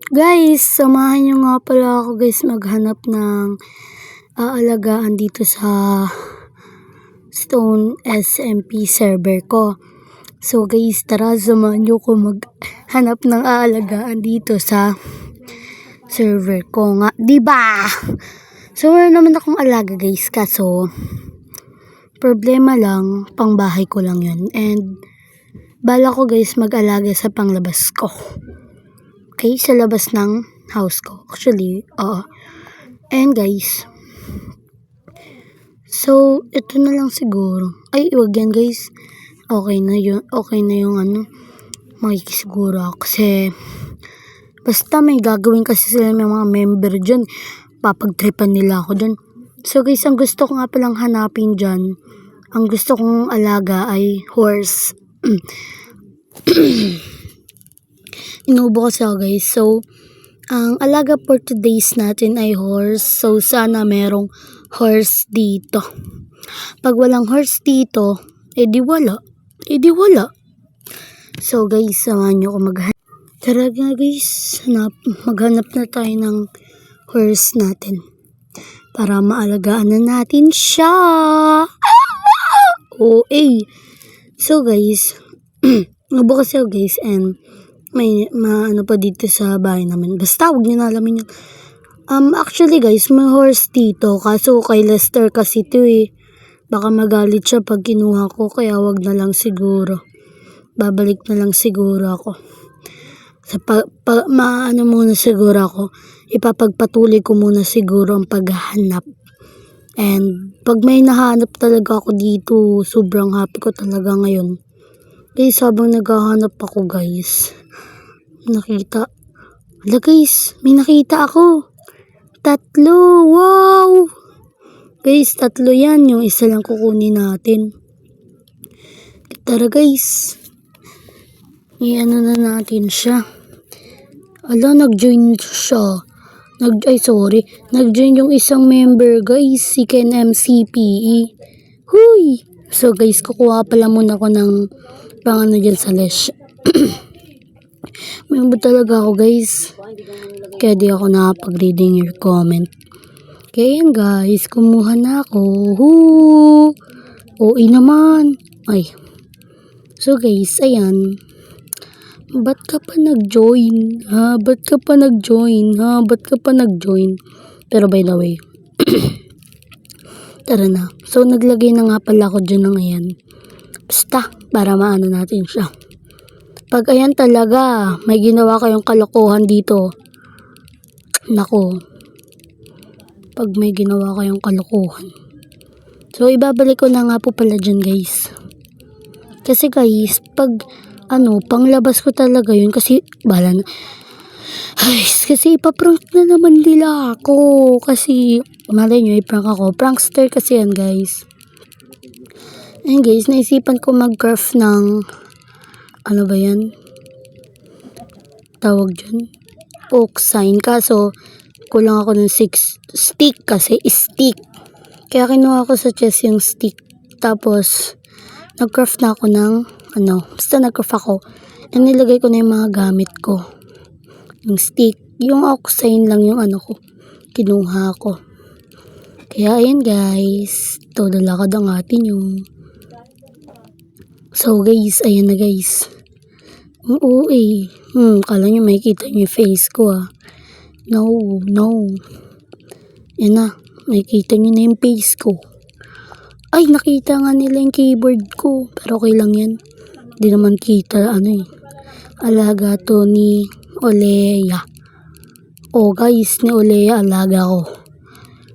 Guys, samahan nyo nga pala ako guys maghanap ng aalagaan dito sa Stone SMP server ko. So guys, tara samahan nyo ko maghanap ng aalagaan dito sa server ko nga, diba? So meron naman akong alaga guys, kaso problema lang, pang bahay ko lang yun. And bala ko guys mag-alaga sa panglabas ko. Okay, sa labas ng house ko. Actually, and guys, so, ito na lang siguro. Ay, wag yan guys. Okay na yung makikisiguro ako. Kasi, basta may gagawin kasi sila ng mga member dyan. Papagtripan nila ako dyan. So guys, ang gusto ko nga palang hanapin dyan, ang gusto kong alaga ay horse. Inubo kasi ako guys. So, ang alaga for today's natin ay horse. So, sana merong horse dito. Pag walang horse dito, edi wala. So, guys, samahan nyo ko maghanap. Tara nga guys, maghanap na tayo ng horse natin. Para maalagaan na natin siya. So, guys, inubo kasi ako guys, and may ano pa dito sa bahay namin. Basta huwag nyo na alamin yun. Actually guys, may horse dito. Kaso kay Lester kasi ito eh. Baka magalit siya pag kinuha ko. Kaya wag na lang siguro. Babalik na lang siguro ako. Sa maano muna siguro ako. Ipapagpatuloy ko muna siguro ang paghahanap. And pag may nahanap talaga ako dito, sobrang happy ko talaga ngayon. Guys, habang naghahanap ako guys, wala guys, may nakita ako. 3, wow! Guys, 3 yan, yung isa lang kukunin natin. Tara guys, i-ano na natin siya. Nag-join siya. Nag-join yung isang member guys, si Ken MCPE. Huy! So guys, kukuha pala muna ako ng pangano dyan sa leash. May talaga ako guys. Kaya di ako nakapag-reading your comment. Kaya yan guys, kumuha na ako. OA naman. Ay. So guys, ayan. Ba't ka pa nag-join? Ba't ka pa nag-join? Pero by the way, tara na. So naglagay na nga pala ako dyan ng ayan. Basta, para maano natin siya. Pag ayan talaga, may ginawa kayong kalokohan dito. Nako. Pag may ginawa kayong kalokohan. So, ibabalik ko na nga po pala dyan, guys. Kasi, guys, pag, panglabas ko talaga yun. Kasi, bala na. Ay, kasi ipaprank na naman nila ako. Kasi, malay nyo, iprank ako. Prankster kasi yan, guys. And guys, naisipan ko mag-craft ng ano ba yan? Tawag dyan? Oak sign. Kaso, kulang ako ng 6 stick kasi stick. Kaya kinuha ko sa chest yung stick. Tapos, nag-craft na ako ng basta nag-craft ako. And nilagay ko na yung mga gamit ko. Yung stick. Yung oak sign lang yung ko. Kinuha ko. Kaya ayan guys. Todo lakad ang atin yung. So guys, ayan na guys. Oo kala nyo makikita nyo yung face ko No. Yan na, makikita nyo na yung face ko. Ay, nakita nga nila yung keyboard ko. Pero okay lang yan. Hindi naman kita, alaga to ni Olea. Oh guys, ni Olea, alaga ko.